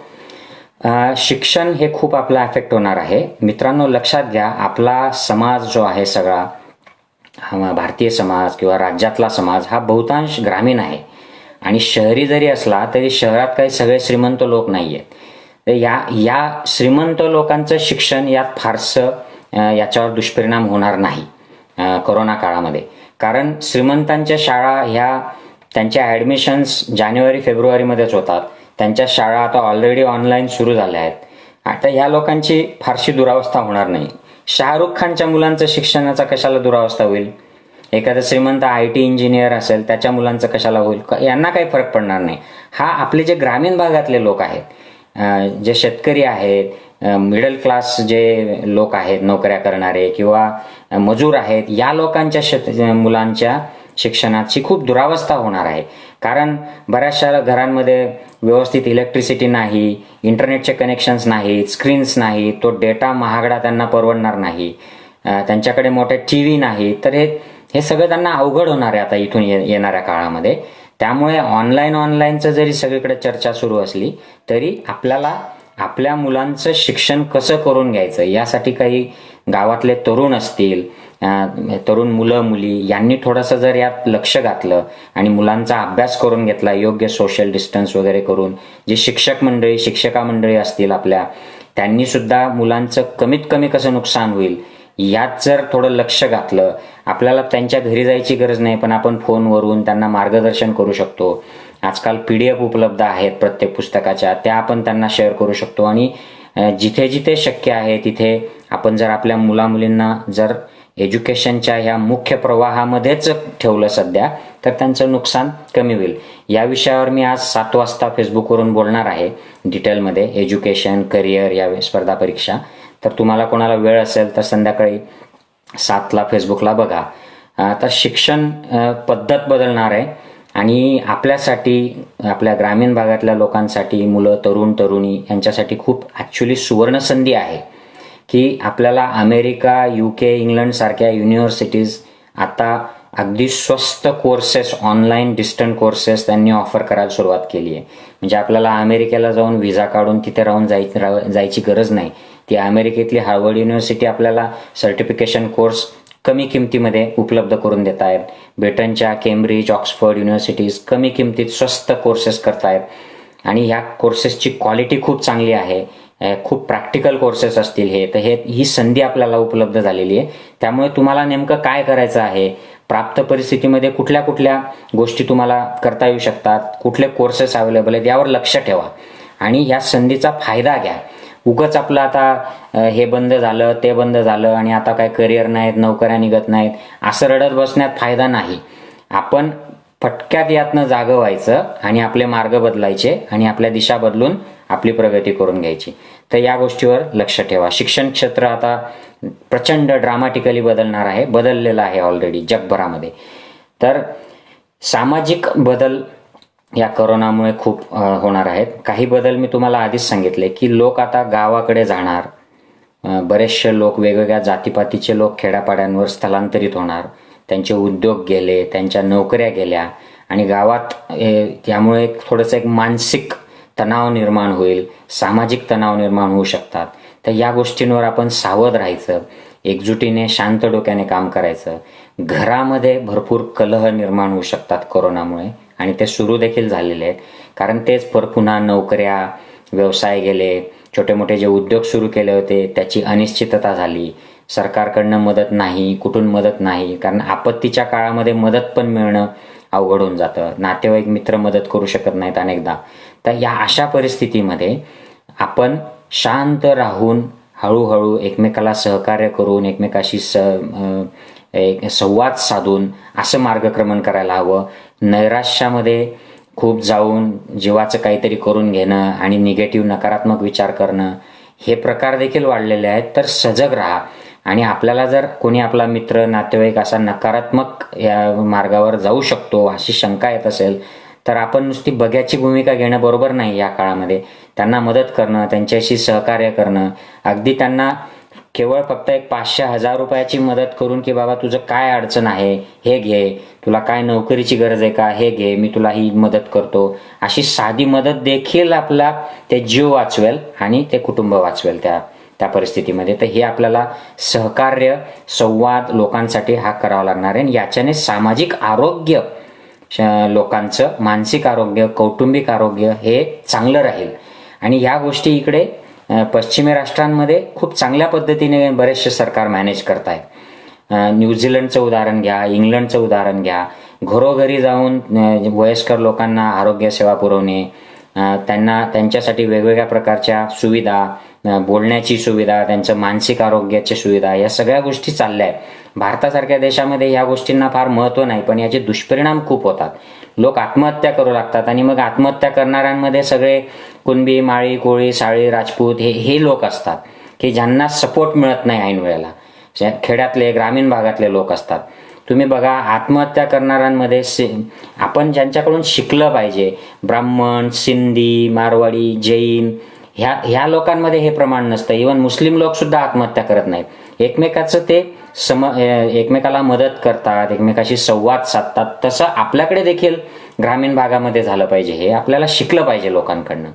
[SPEAKER 1] शिक्षण हे खूप आपला अफेक्ट होणार आहे. मित्रांनो, लक्षात घ्या, आपला समाज जो आहे सगळा, भारतीय समाज किंवा राज्यातला समाज हा बहुतांश ग्रामीण आहे. आणि शहरी जरी असला तरी शहरात काही सगळे श्रीमंत लोक नाही आहेत. तर या श्रीमंत लोकांचं शिक्षण यात फारसं याच्यावर दुष्परिणाम होणार नाही कोरोना काळामध्ये. कारण श्रीमंतांच्या शाळा ह्या त्यांच्या ॲडमिशन्स जानेवारी फेब्रुवारीमध्येच होतात. त्यांच्या शाळा आता ऑलरेडी ऑनलाईन सुरू झाल्या आहेत. आता ह्या लोकांची फारशी दुरावस्था होणार नाही. शाहरुख खानच्या मुलांचं शिक्षणाचा कशाला दुरावस्था होईल? एखादा श्रीमंत IT इंजिनियर असेल, त्याच्या मुलांचं कशाला होईल? यांना काही फरक पडणार नाही. हा आपले जे ग्रामीण भागातले लोक आहेत, जे शेतकरी आहेत, मिडल क्लास जे लोक आहेत, नोकऱ्या करणारे किंवा मजूर आहेत, या लोकांच्या मुलांच्या शिक्षणाची खूप दुरावस्था होणार आहे. कारण बऱ्याचशा घरांमध्ये व्यवस्थित इलेक्ट्रिसिटी नाही, इंटरनेटचे कनेक्शन्स नाहीत, स्क्रीन्स नाही, तो डेटा महागडा त्यांना परवडणार नाही, त्यांच्याकडे मोठे TV नाही. तर हे सगळं त्यांना अवघड होणार आहे आता इथून येणाऱ्या काळामध्ये. त्यामुळे ऑनलाईनचं जरी सगळीकडे चर्चा सुरू असली तरी आपल्याला आपल्या मुलांचं शिक्षण कसं करून घ्यायचं यासाठी काही गावातले तरुण असतील, तरुण मुलं मुली यांनी थोडंसं जर यात लक्ष घातलं आणि मुलांचा अभ्यास करून घेतला, योग्य सोशल डिस्टन्स वगैरे करून, जे शिक्षक मंडळी, शिक्षिका मंडळी असतील आपल्या, त्यांनी सुद्धा मुलांचं कमीत कमी कसं नुकसान होईल यात जर थोडं लक्ष घातलं, आपल्याला त्यांच्या घरी जायची गरज नाही, पण आपण फोनवरून त्यांना मार्गदर्शन करू शकतो. आजकाल PDF उपलब्ध आहेत प्रत्येक पुस्तकाच्या, त्या आपण त्यांना शेअर करू शकतो. आणि जिथे जिथे शक्य आहे तिथे आपण जर आपल्या मुलामुलींना जर एज्युकेशनच्या ह्या मुख्य प्रवाहामध्येच ठेवलं सध्या, तर त्यांचं नुकसान कमी होईल. या विषयावर मी आज 7 वाजता फेसबुकवरून बोलणार आहे डिटेलमध्ये, एज्युकेशन, करिअर, या स्पर्धा परीक्षा. तर तुम्हाला कोणाला वेळ असेल तर संध्याकाळी 7ला फेसबुकला बघा. तर शिक्षण पद्धत बदलणार आहे आणि आपल्यासाठी, आपल्या ग्रामीण भागातल्या लोकांसाठी, मुलं, तरुण तरुणी यांच्यासाठी खूप ॲक्च्युली सुवर्ण संधी आहे की आपल्याला अमेरिका, UK, इंग्लंड सारख्या युनिव्हर्सिटीज आता अगदी स्वस्त कोर्सेस, ऑनलाईन डिस्टंट कोर्सेस त्यांनी ऑफर करायला सुरुवात केली आहे. म्हणजे आपल्याला अमेरिकेला जाऊन व्हिसा काढून तिथे राहून जायची गरज नाही. ती अमेरिकेतली हार्वर्ड युनिव्हर्सिटी आपल्याला सर्टिफिकेशन कोर्स कमी किमतीमध्ये उपलब्ध करून देत आहेत. ब्रिटनच्या केम्ब्रिज, ऑक्सफर्ड युनिव्हर्सिटीज कमी किमतीत स्वस्त कोर्सेस करतायत आणि ह्या कोर्सेसची क्वालिटी खूप चांगली आहे. खूप प्रॅक्टिकल कोर्सेस असतील हे. तर ही संधी आपल्याला उपलब्ध झालेली आहे. त्यामुळे तुम्हाला नेमकं काय करायचं आहे, प्राप्त परिस्थितीमध्ये कुठल्या कुठल्या गोष्टी तुम्हाला करता येऊ शकतात, कुठले कोर्सेस अवेलेबल आहेत यावर लक्ष ठेवा आणि या संधीचा फायदा घ्या. उगाच आपलं आता हे बंद झालं, ते बंद झालं आणि आता काय करिअर नाहीत, नोकऱ्या निघत नाहीत असं रडत बसण्यात फायदा नाही. आपण फटक्यात यातनं जागं व्हायचं आणि आपले मार्ग बदलायचे आणि आपल्या दिशा बदलून आपली प्रगती करून घ्यायची. तर या गोष्टीवर लक्ष ठेवा. शिक्षण क्षेत्र आता प्रचंड ड्रामॅटिकली बदलणार आहे, बदललेलं आहे ऑलरेडी जगभरामध्ये. तर सामाजिक बदल या करोनामुळे खूप होणार आहेत. काही बदल मी तुम्हाला आधीच सांगितले की लोक आता गावाकडे जाणार, बरेचसे लोक, वेगवेगळ्या जातीपातीचे लोक खेड्यापाड्यांवर स्थलांतरित होणार, त्यांचे उद्योग गेले, त्यांच्या नोकऱ्या गेल्या आणि गावात त्यामुळे थोडंसं एक मानसिक तणाव निर्माण होईल, सामाजिक तणाव निर्माण होऊ शकतात. तर या गोष्टींवर आपण सावध राहायचं. एकजुटीने शांत डोक्याने काम करायचं. घरामध्ये भरपूर कलह निर्माण होऊ शकतात कोरोनामुळे आणि ते सुरू देखील झालेले आहेत. कारण तेच पुन्हा नोकऱ्या, व्यवसाय गेले, छोटे मोठे जे उद्योग सुरू केले होते त्याची अनिश्चितता झाली. सरकारकडनं मदत नाही, कुठून मदत नाही, कारण आपत्तीच्या काळामध्ये मदत पण मिळणं अवघड होऊन जातं. नातेवाईक, मित्र मदत करू शकत नाहीत अनेकदा. तर या अशा परिस्थितीमध्ये आपण शांत राहून हळूहळू एकमेकाला सहकार्य करून, एकमेकाशी एक संवाद साधून असं मार्गक्रमण करायला हवं. नैराश्यामध्ये खूप जाऊन जीवाचं काहीतरी करून घेणं आणि निगेटिव्ह, नकारात्मक विचार करणं हे प्रकार देखील वाढलेले आहेत. तर सजग राहा. आणि आपल्याला जर कोणी आपला मित्र, नातेवाईक असा नकारात्मक या मार्गावर जाऊ शकतो अशी शंका येत असेल तर आपण नुसती बघ्याची भूमिका घेणं बरोबर नाही. या काळामध्ये त्यांना मदत करणं, त्यांच्याशी सहकार्य करणं, अगदी त्यांना केवळ फक्त एक 500-1000 रुपयाची मदत करून की बाबा तुझं काय अडचण आहे हे घे, तुला काय नोकरीची गरज आहे का हे घे, मी तुला ही मदत करतो, अशी साधी मदत देखील आपला ते जीव वाचवेल आणि ते कुटुंब वाचवेल त्या परिस्थितीमध्ये. तर हे आपल्याला सहकार्य, संवाद लोकांसाठी हा करावा लागणार आहे. आणि याच्याने सामाजिक आरोग्य लोकांचं, मानसिक आरोग्य, कौटुंबिक आरोग्य हे चांगलं राहील. आणि ह्या गोष्टी इकडे पश्चिमी राष्ट्रांमध्ये खूप चांगल्या पद्धतीने बरेचसे सरकार मॅनेज करतायत. न्यूझीलंडचं उदाहरण घ्या, इंग्लंडचं उदाहरण घ्या. घरोघरी जाऊन वयस्कर लोकांना आरोग्य सेवा पुरवणे, त्यांच्यासाठी वेगवेगळ्या प्रकारच्या सुविधा, बोलण्याची सुविधा, त्यांचं मानसिक आरोग्याची सुविधा, या सगळ्या गोष्टी चालल्या आहेत. भारतासारख्या देशामध्ये ह्या गोष्टींना फार महत्त्व नाही, पण याचे दुष्परिणाम खूप होतात. लोक आत्महत्या करू लागतात आणि मग आत्महत्या करणाऱ्यांमध्ये सगळे कुणबी, माळी, कोळी, साळी, राजपूत हे लोक असतात की ज्यांना सपोर्ट मिळत नाही ऐन वेळेला. खेड्यातले, ग्रामीण भागातले लोक असतात. तुम्ही बघा, आत्महत्या करणाऱ्यांमध्ये आपण ज्यांच्याकडून शिकलं पाहिजे, ब्राह्मण, सिंधी, मारवाडी, जैन, ह्या लोकांमध्ये हे प्रमाण नसतं. इव्हन मुस्लिम लोक सुद्धा आत्महत्या करत नाहीत. एकमेकाचं ते एकमेकाला मदत करतात, एकमेकाशी संवाद साधतात. तसं आपल्याकडे देखील ग्रामीण भागामध्ये झालं पाहिजे. हे आपल्याला शिकलं पाहिजे लोकांकडनं,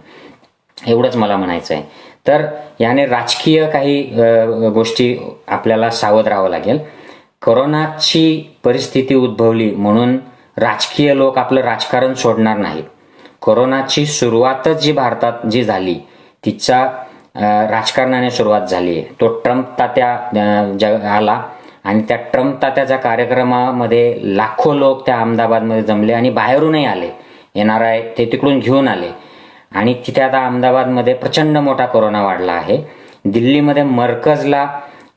[SPEAKER 1] एवढंच मला म्हणायचं आहे. तर याने राजकीय काही गोष्टी आपल्याला सावध राहावं लागेल. कोरोनाची परिस्थिती उद्भवली म्हणून राजकीय लोक आपलं राजकारण सोडणार नाहीत. कोरोनाची सुरुवातच जी भारतात जी झाली तिचा राजकारणाने सुरुवात झाली आहे. तो ट्रम्प तात्या आला आणि त्या ट्रम्प तात्याच्या कार्यक्रमामध्ये लाखो लोक त्या अहमदाबादमध्ये जमले आणि बाहेरूनही आले. NRI ते तिकडून घेऊन आले आणि तिथे आता अहमदाबादमध्ये प्रचंड मोठा कोरोना वाढला आहे. दिल्लीमध्ये मरकजला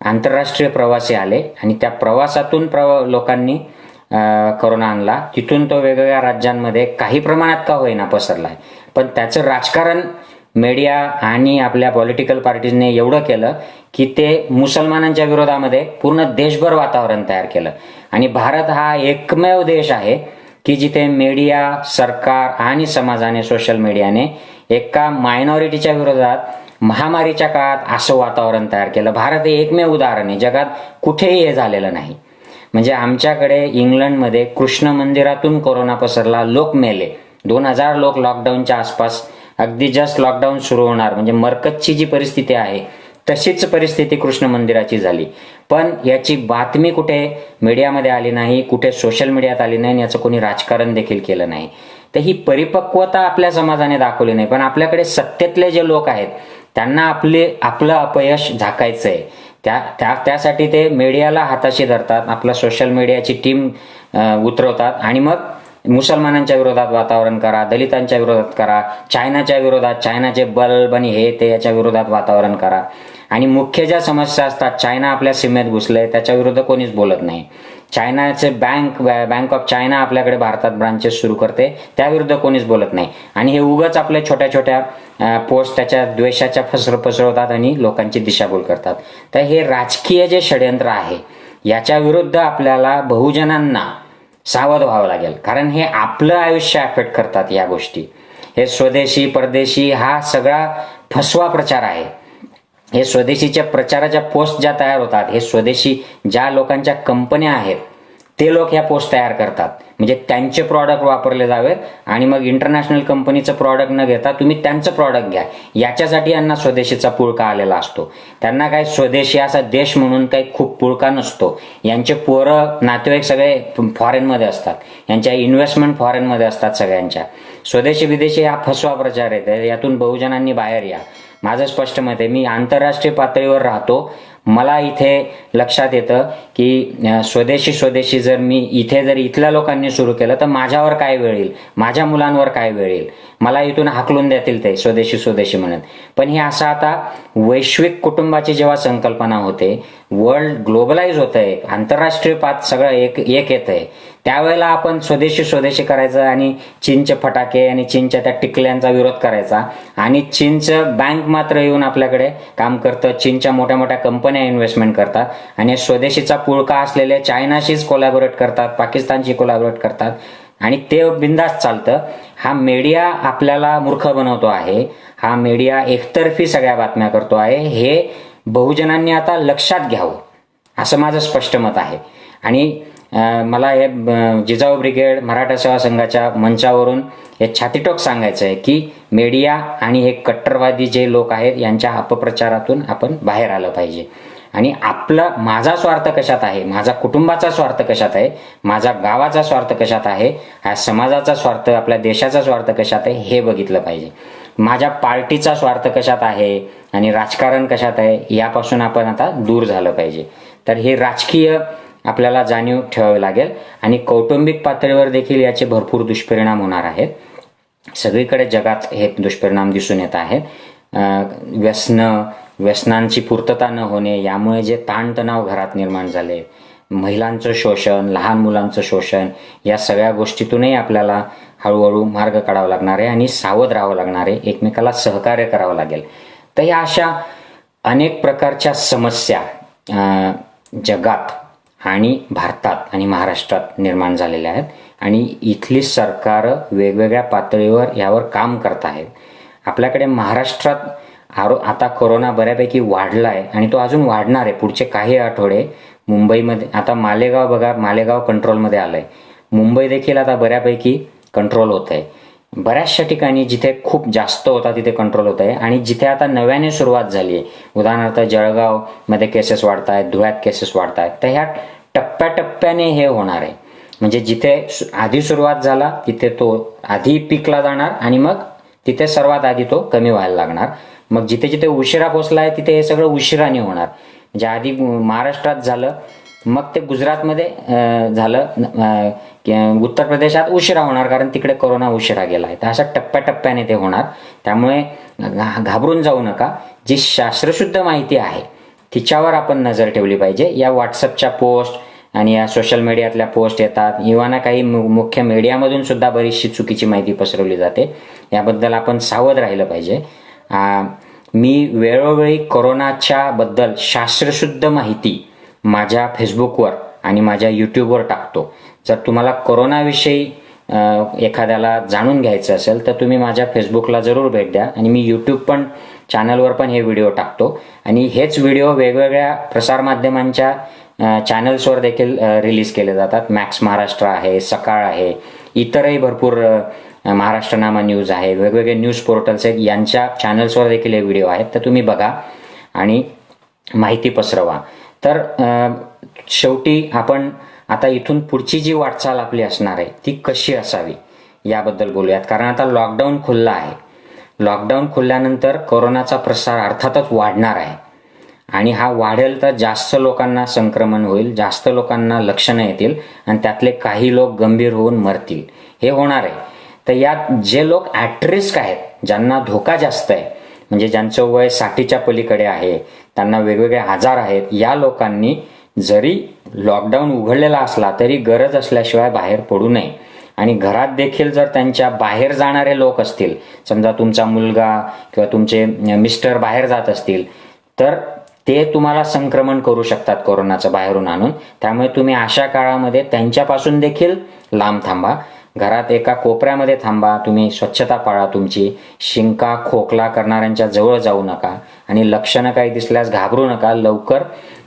[SPEAKER 1] आंतरराष्ट्रीय प्रवासी आले आणि त्या प्रवासातून लोकांनी कोरोना आणला. तिथून तो वेगवेगळ्या राज्यांमध्ये काही प्रमाणात का होईना पसरलाय. पण त्याचं राजकारण मीडिया आणि आपल्या पॉलिटिकल पार्टीजने एवढं केलं की ते मुसलमानांच्या विरोधामध्ये पूर्ण देशभर वातावरण तयार केलं. आणि भारत हा एकमेव देश आहे की जिथे मीडिया, सरकार आणि समाजाने, सोशल मीडियाने एका मायनॉरिटीच्या विरोधात महामारीच्या काळात असं वातावरण तयार केलं. भारत हे एकमेव उदाहरण आहे. जगात कुठेही हे झालेलं नाही. म्हणजे आमच्याकडे इंग्लंडमध्ये कृष्ण मंदिरातून कोरोना पसरला, लोक मेले. 2000 लोक लॉकडाऊनच्या आसपास, अगदी जस्ट लॉकडाऊन सुरू होणार म्हणजे मरकजची जी परिस्थिती आहे तशीच परिस्थिती कृष्ण मंदिराची झाली. पण याची बातमी कुठे मीडियामध्ये आली नाही, कुठे सोशल मीडियात आली नाही, याचं कोणी राजकारण देखील केलं नाही. तर ही परिपक्वता आपल्या समाजाने दाखवली नाही. पण आपल्याकडे सत्तेतले जे लोक आहेत त्यांना आपलं अपयश झाकायचंय. त्यासाठी ते मीडियाला हाताशी धरतात, आपला सोशल मीडियाची टीम उतरवतात आणि मग मुसलमानांच्या विरोधात वातावरण करा, दलितांच्या विरोधात करा, चायनाच्या विरोधात, चायनाचे बल्ब आणि हे ते याच्या विरोधात वातावरण करा. आणि मुख्य ज्या समस्या असतात, चायना आपल्या सीमेत घुसले त्याच्या विरुद्ध कोणीच बोलत नाही. चायनाचे बँक ऑफ चायना आपल्याकडे भारतात ब्रांचेस सुरू करते, त्याविरुद्ध कोणीच बोलत नाही. आणि हे उगाच आपल्या छोट्या छोट्या पोस्ट त्याच्या द्वेषाच्या पसरवतात आणि लोकांची दिशाभूल करतात. तर हे राजकीय जे षडयंत्र आहे याच्या विरुद्ध आपल्याला बहुजनांना सावध व्हावं लागेल. कारण हे आपलं आयुष्य अफेक्ट करतात या गोष्टी. हे स्वदेशी परदेशी हा सगळा फसवा प्रचार आहे. हे स्वदेशीच्या प्रचाराच्या पोस्ट ज्या तयार होतात, हे स्वदेशी ज्या लोकांच्या कंपन्या आहेत ते लोक ह्या पोस्ट तयार करतात, म्हणजे त्यांचे प्रॉडक्ट वापरले जावेत आणि मग इंटरनॅशनल कंपनीचं प्रॉडक्ट न घेता तुम्ही त्यांचं प्रॉडक्ट घ्या. याच्यासाठी यांना स्वदेशीचा पुळका आलेला असतो. त्यांना काही स्वदेशी असा देश म्हणून काही खूप पुळका नसतो. यांचे पोरं नातेवाईक सगळे फॉरेनमध्ये असतात, यांच्या इन्व्हेस्टमेंट फॉरेनमध्ये असतात सगळ्यांच्या. स्वदेशी विदेशी हा फसवा प्रचार आहे. यातून बहुजनांनी बाहेर या. माझं स्पष्ट मत आहे. मी आंतरराष्ट्रीय पातळीवर राहतो. मला इथे लक्षात येतं की स्वदेशी जर मी जर इथल्या लोकांनी सुरू केलं तर माझ्यावर काय वेळ येईल, माझ्या मुलांवर काय वेळ येईल, मला इथून हाकलून देतील ते स्वदेशी म्हणत. पण हे असं आता वैश्विक कुटुंबाची जेव्हा संकल्पना होते, वर्ल्ड ग्लोबलाइज होत आहे, आंतरराष्ट्रीय पात सगळं एक येत आहे, त्यावेळेला आपण स्वदेशी करायचं आणि चीनचे फटाके आणि चीनच्या त्या टिकल्यांचा विरोध करायचा. आणि चीनचं बँक मात्र येऊन आपल्याकडे काम करतं, चीनच्या मोठ्या मोठ्या कंपन्या इन्व्हेस्टमेंट करतात आणि स्वदेशीचा पुळका असलेले चायनाशीच कोलॅबोरेट करतात, पाकिस्तानशी कोलॅबोरेट करतात आणि ते बिंदास चालतं. हा मीडिया आपल्याला मूर्ख बनवतो आहे. हा मीडिया एकतर्फी सगळ्या बातम्या करतो आहे. हे बहुजनांनी आता लक्षात घ्यावं असं माझं स्पष्ट मत आहे. आणि मला हे जिजाऊ ब्रिगेड मराठा सेवा संघाच्या मंचावरून हे छातीटोक सांगायचं आहे की मीडिया आणि हे कट्टरवादी जे लोक आहेत यांच्या अपप्रचारातून आपण बाहेर आलं पाहिजे. आणि माझा स्वार्थ कशात आहे, माझा कुटुंबाचा स्वार्थ कशात आहे, माझा गावाचा स्वार्थ कशात आहे, हा समाजाचा स्वार्थ, आपल्या देशाचा स्वार्थ कशात आहे हे बघितलं पाहिजे. माझ्या पार्टीचा स्वार्थ कशात आहे आणि राजकारण कशात आहे यापासून आपण आता दूर झालं पाहिजे. तर हे राजकीय आपल्याला जाणीव ठेवावी लागेल आणि कौटुंबिक पातळीवर देखील याचे भरपूर दुष्परिणाम होणार आहेत. सगळीकडे जगात हे दुष्परिणाम दिसून येत आहेत. व्यसनांची पूर्तता न होणे, यामुळे जे ताणतणाव घरात निर्माण झाले, महिलांचं शोषण, लहान मुलांचं शोषण, या सगळ्या गोष्टीतूनही आपल्याला हळूहळू मार्ग काढावा लागणार आहे आणि सावध राहावं लागणार आहे. एकमेकाला सहकार्य करावं लागेल. तर या अशा अनेक प्रकारच्या समस्या जगात आणि भारतात आणि महाराष्ट्रात निर्माण झालेल्या आहेत आणि इथली सरकारं वेगवेगळ्या पातळीवर यावर काम करत आहेत. आपल्याकडे महाराष्ट्रात आता कोरोना बऱ्यापैकी वाढला आहे आणि तो अजून वाढणार आहे पुढचे काही आठवडे. मुंबईमध्ये आता मालेगाव बघा, मालेगाव कंट्रोलमध्ये आलं आहे. मुंबई देखील आता बऱ्यापैकी कंट्रोल होत आहे. बऱ्याचशा ठिकाणी जिथे खूप जास्त होता तिथे कंट्रोल होत आहे आणि जिथे आता नव्याने सुरुवात झाली आहे, उदाहरणार्थ जळगावमध्ये केसेस वाढत आहेत, धुळ्यात केसेस वाढत आहेत, तर ह्या टप्प्याटप्प्याने हे होणार आहे. म्हणजे जिथे आधी सुरुवात झाला तिथे तो आधी पिकला जाणार आणि मग तिथे सर्वात आधी तो कमी व्हायला लागणार. मग जिथे जिथे उशिरा पोचला आहे तिथे हे सगळं उशिराने होणार. म्हणजे आधी महाराष्ट्रात झालं, मग ते गुजरातमध्ये झालं, उत्तर प्रदेशात उशिरा होणार कारण तिकडे कोरोना उशिरा गेला आहे. तर अशा टप्प्याटप्प्याने ते होणार. त्यामुळे घाबरून जाऊ नका. जी शास्त्रशुद्ध माहिती आहे तिच्यावर आपण नजर ठेवली पाहिजे. या व्हॉट्सअपच्या पोस्ट आणि या सोशल मीडियातल्या पोस्ट येतात, इव्हाना काही मुख्य मीडियामधून सुद्धा बरीचशी चुकीची माहिती पसरवली जाते. याबद्दल आपण सावध राहिलं पाहिजे. मी वेळोवेळी कोरोनाच्या बद्दल शास्त्रशुद्ध माहिती माझ्या फेसबुकवर आणि माझ्या यूट्यूबवर टाकतो. जर तुम्हाला कोरोनाविषयी एखाद्याला जाणून घ्यायचं असेल तर तुम्ही माझ्या फेसबुकला जरूर भेट द्या आणि मी यूट्यूब चॅनलवर पण हे व्हिडिओ टाकतो आणि हेच व्हिडिओ वेगवेगळ्या प्रसारमाध्यमांच्या चॅनल्सवर देखील रिलीज केले जातात. मॅक्स महाराष्ट्र आहे, सकाळ आहे, इतरही भरपूर महाराष्ट्रनामा न्यूज आहे, वेगवेगळे न्यूज पोर्टल्स आहेत, यांच्या चॅनल्सवर देखील हे व्हिडिओ आहेत. तर तुम्ही बघा आणि माहिती पसरवा. तर शेवटी आपण आता इथून पुढची जी वाटचाल आपली असणार आहे ती कशी असावी याबद्दल बोलूयात. कारण आता लॉकडाऊन खुलला आहे. लॉकडाऊन खुलल्यानंतर कोरोनाचा प्रसार अर्थातच वाढणार आहे आणि हा वाढेल तर जास्त लोकांना संक्रमण होईल, जास्त लोकांना लक्षणं येतील आणि त्यातले काही लोक गंभीर होऊन मरतील. हे होणार आहे. तर यात जे लोक ॲट रिस्क आहेत, ज्यांना धोका जास्त आहे, म्हणजे ज्यांचं वय 60च्या पलीकडे आहे, त्यांना वेगवेगळे आजार आहेत, या लोकांनी जरी लॉकडाऊन उघडलेला असला तरी गरज असल्याशिवाय बाहेर पडू नये. आणि घरात देखील जर त्यांच्या बाहेर जाणारे लोक असतील, समजा तुमचा मुलगा किंवा तुमचे मिस्टर बाहेर जात असतील, तर ते तुम्हाला संक्रमण करू शकतात कोरोनाचं बाहेरून आणून. त्यामुळे तुम्ही अशा काळामध्ये त्यांच्यापासून देखील लांब थांबा. घरात एका कोपऱ्यामध्ये थांबा. तुम्ही स्वच्छता पाळा तुमची. शिंका खोकला करणाऱ्यांच्या जवळ जाऊ नका आणि लक्षणं काही दिसल्यास घाबरू नका. लवकर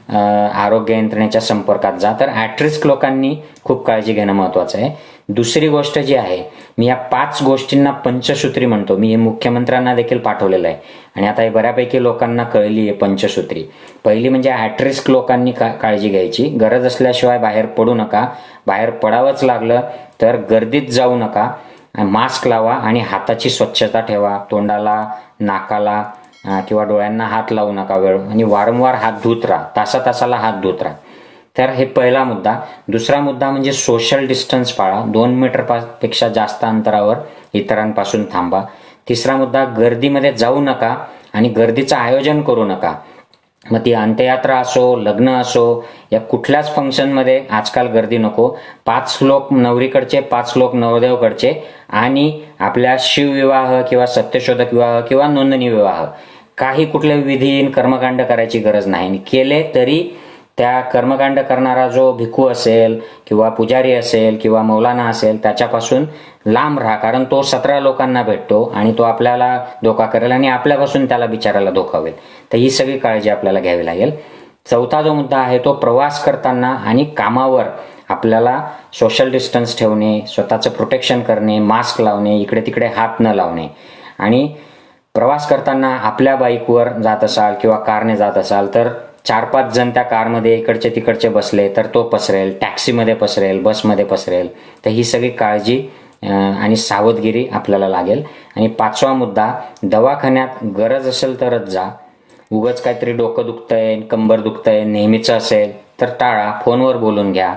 [SPEAKER 1] आरोग्य यंत्रणेच्या संपर्कात जा. तर ॲट रिस्क लोकांनी खूप काळजी घेणं महत्त्वाचं आहे. दुसरी गोष्ट जी आहे, मी या 5 गोष्टींना पंचसूत्री म्हणतो. मी हे मुख्यमंत्र्यांना देखील पाठवलेलं आहे आणि आता हे बऱ्यापैकी लोकांना कळली आहे पंचसूत्री. पहिली म्हणजे ॲट रिस्क लोकांनी काळजी घ्यायची. गरज असल्याशिवाय बाहेर पडू नका. बाहेर पडावंच लागलं तर गर्दीत जाऊ नका. मास्क लावा आणि हाताची स्वच्छता ठेवा. तोंडाला, नाकाला किंवा डोळ्यांना हात लावू नका वेळ, आणि वारंवार हात धुत राहा. तासाला हात धुत राहा. तर हे पहिला मुद्दा. दुसरा मुद्दा म्हणजे सोशल डिस्टन्स पाळा. 2 मीटर पेक्षा जास्त अंतरावर इतरांपासून थांबा. तिसरा मुद्दा, गर्दीमध्ये जाऊ नका आणि गर्दीचं आयोजन करू नका. मग ती अंत्ययात्रा असो, लग्न असो, या कुठल्याच फंक्शनमध्ये आजकाल गर्दी नको. 5 लोक नवरीकडचे, 5 लोक नवरदेवकडचे, आणि आपल्या शिवविवाह किंवा सत्यशोधक विवाह किंवा नोंदणी विवाह, काही कुठले विधी कर्मकांड करायची गरज नाही. केले तरी त्या कर्मकांड करणारा जो भिक्खू असेल किंवा पुजारी असेल किंवा मौलाना असेल त्याच्यापासून लांब राहा, कारण तो 17 लोकांना भेटतो आणि तो आपल्याला धोका करेल आणि आपल्यापासून त्याला बिचारायला धोका होईल. तर ही सगळी काळजी आपल्याला घ्यावी लागेल. चौथा जो मुद्दा आहे तो प्रवास करताना आणि कामावर आपल्याला सोशल डिस्टन्स ठेवणे, स्वतःचं प्रोटेक्शन करणे, मास्क लावणे, इकडे तिकडे हात न लावणे. आणि प्रवास करताना आपल्या बाईकवर जात असाल किंवा कारने जात असाल तर 4-5 जण त्या कारमध्ये इकडचे तिकडचे बसले तर तो पसरेल, टॅक्सीमध्ये पसरेल, बसमध्ये पसरेल. तर ही सगळी काळजी आणि सावधगिरी आपल्याला लागेल. आणि 5वा मुद्दा, दवाखान्यात गरज असेल तरच जा. उगाच काहीतरी डोकं दुखतंय, कंबर दुखतंय, नेहमीचं असेल तर टाळा. फोनवर बोलून घ्या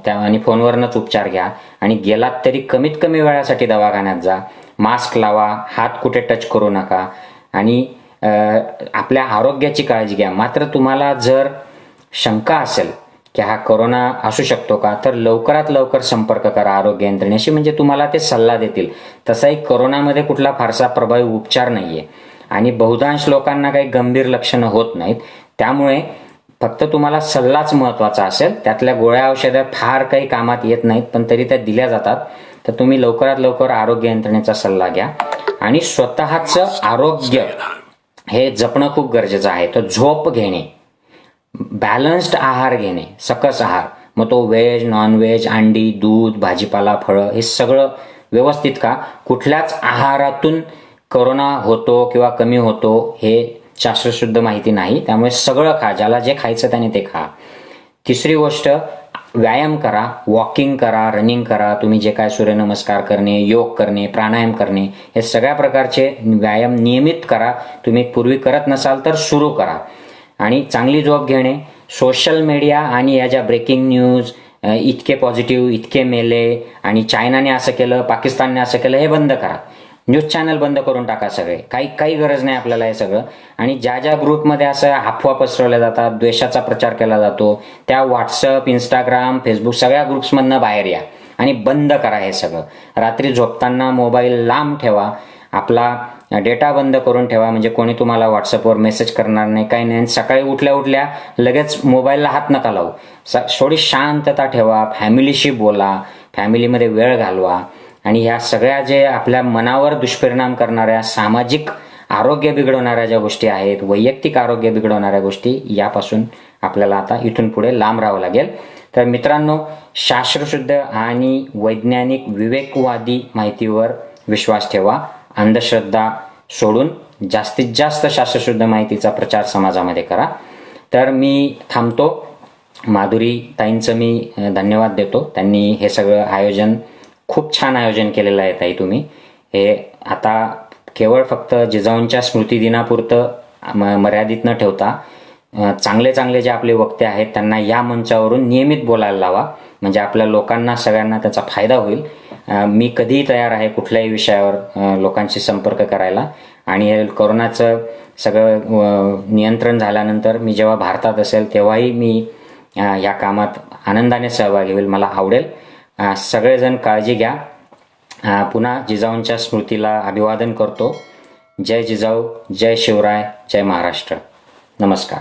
[SPEAKER 1] आणि फोनवरनंच उपचार घ्या. आणि गेलात तरी कमीत कमी वेळासाठी दवाखान्यात जा. मास्क लावा, हात कुठे टच करू नका आणि आपल्या आरोग्याची काळजी घ्या. मात्र तुम्हाला जर शंका असेल की हा कोरोना असू शकतो का, तर लवकरात लवकर संपर्क करा आरोग्य यंत्रणेशी, म्हणजे तुम्हाला ते सल्ला देतील. तसाही कोरोनामध्ये कुठला फारसा प्रभावी उपचार नाही आहे आणि बहुतांश लोकांना काही गंभीर लक्षणं होत नाहीत. त्यामुळे फक्त तुम्हाला सल्लाच महत्त्वाचा असेल. त्यातल्या गोळ्या औषधं फार काही कामात येत नाहीत, पण तरी त्या दिल्या जातात. तर तुम्ही लवकरात लवकर आरोग्य यंत्रणेचा सल्ला घ्या आणि स्वतःचं आरोग्य हे जपणं खूप गरजेचं आहे. तर झोप घेणे, बॅलन्स्ड आहार घेणे, सकस आहार, मग तो व्हेज, नॉन व्हेज, अंडी, दूध, भाजीपाला, फळं, हे सगळं व्यवस्थित खा. कुठल्याच आहारातून कोरोना होतो किंवा कमी होतो हे शास्त्रशुद्ध माहिती नाही. त्यामुळे सगळं खा, ज्याला जे खायचं त्याने ते खा. तिसरी गोष्ट, व्यायाम करा, वॉकिंग करा, रनिंग करा. तुम्ही जे काय सूर्यनमस्कार करणे, योग करणे, प्राणायाम करणे, हे सगळ्या प्रकारचे व्यायाम नियमित करा. तुम्ही पूर्वी करत नसाल तर सुरू करा. आणि चांगली झोप घेणे. सोशल मीडिया आणि या ज्या ब्रेकिंग न्यूज, इतके पॉझिटिव्ह, इतके मेले आणि चायनाने असं केलं, पाकिस्तानने असं केलं, हे बंद करा. न्यूज चॅनल बंद करून टाका सगळे. काही गरज नाही आपल्याला हे सगळं. आणि ज्या ग्रुपमध्ये असं अफवा पसरवल्या जातात, द्वेषाचा प्रचार केला जातो, त्या व्हॉट्सअप, इंस्टाग्राम, फेसबुक सगळ्या ग्रुप्समधनं बाहेर या आणि बंद करा हे सगळं. रात्री झोपताना मोबाईल लांब ठेवा, आपला डेटा बंद करून ठेवा, म्हणजे कोणी तुम्हाला व्हॉट्सअपवर मेसेज करणार नाही, काही नाही. सकाळी उठल्या लगेच मोबाईलला हात नका लावू. थोडी शांतता ठेवा, फॅमिलीशी बोला, फॅमिलीमध्ये वेळ घालवा. आणि ह्या सगळ्या जे आपल्या मनावर दुष्परिणाम करणाऱ्या, सामाजिक आरोग्य बिघडवणाऱ्या ज्या गोष्टी आहेत, वैयक्तिक आरोग्य बिघडवणाऱ्या गोष्टी, यापासून आपल्याला आता इथून पुढे लांब राहावं लागेल. तर मित्रांनो, शास्त्रशुद्ध आणि वैज्ञानिक विवेकवादी माहितीवर विश्वास ठेवा. अंधश्रद्धा सोडून जास्तीत जास्त शास्त्रशुद्ध माहितीचा प्रचार समाजामध्ये करा. तर मी थांबतो. माधुरी ताईंचं मी धन्यवाद देतो. त्यांनी हे सगळं आयोजन, खूप छान आयोजन केलेलं आहे ताई तुम्ही. हे आता केवळ फक्त जिजाऊंच्या स्मृतिदिनापुरतं मर्यादित न ठेवता चांगले जे आपले वक्ते आहेत त्यांना या मंचावरून नियमित बोलायला लावा, म्हणजे आपल्या लोकांना सगळ्यांना त्याचा फायदा होईल. मी कधीही तयार आहे कुठल्याही विषयावर लोकांशी संपर्क करायला. आणि कोरोनाचं सगळं नियंत्रण झाल्यानंतर मी जेव्हा भारतात असेल तेव्हाही मी या कामात आनंदाने सहभागी होईल. मला आवडेल. सगळेजण काळजी घ्या. पुन्हा जिजाऊंच्या स्मृतीला अभिवादन करतो. जय जिजाऊ, जय शिवराय, जय महाराष्ट्र. नमस्कार.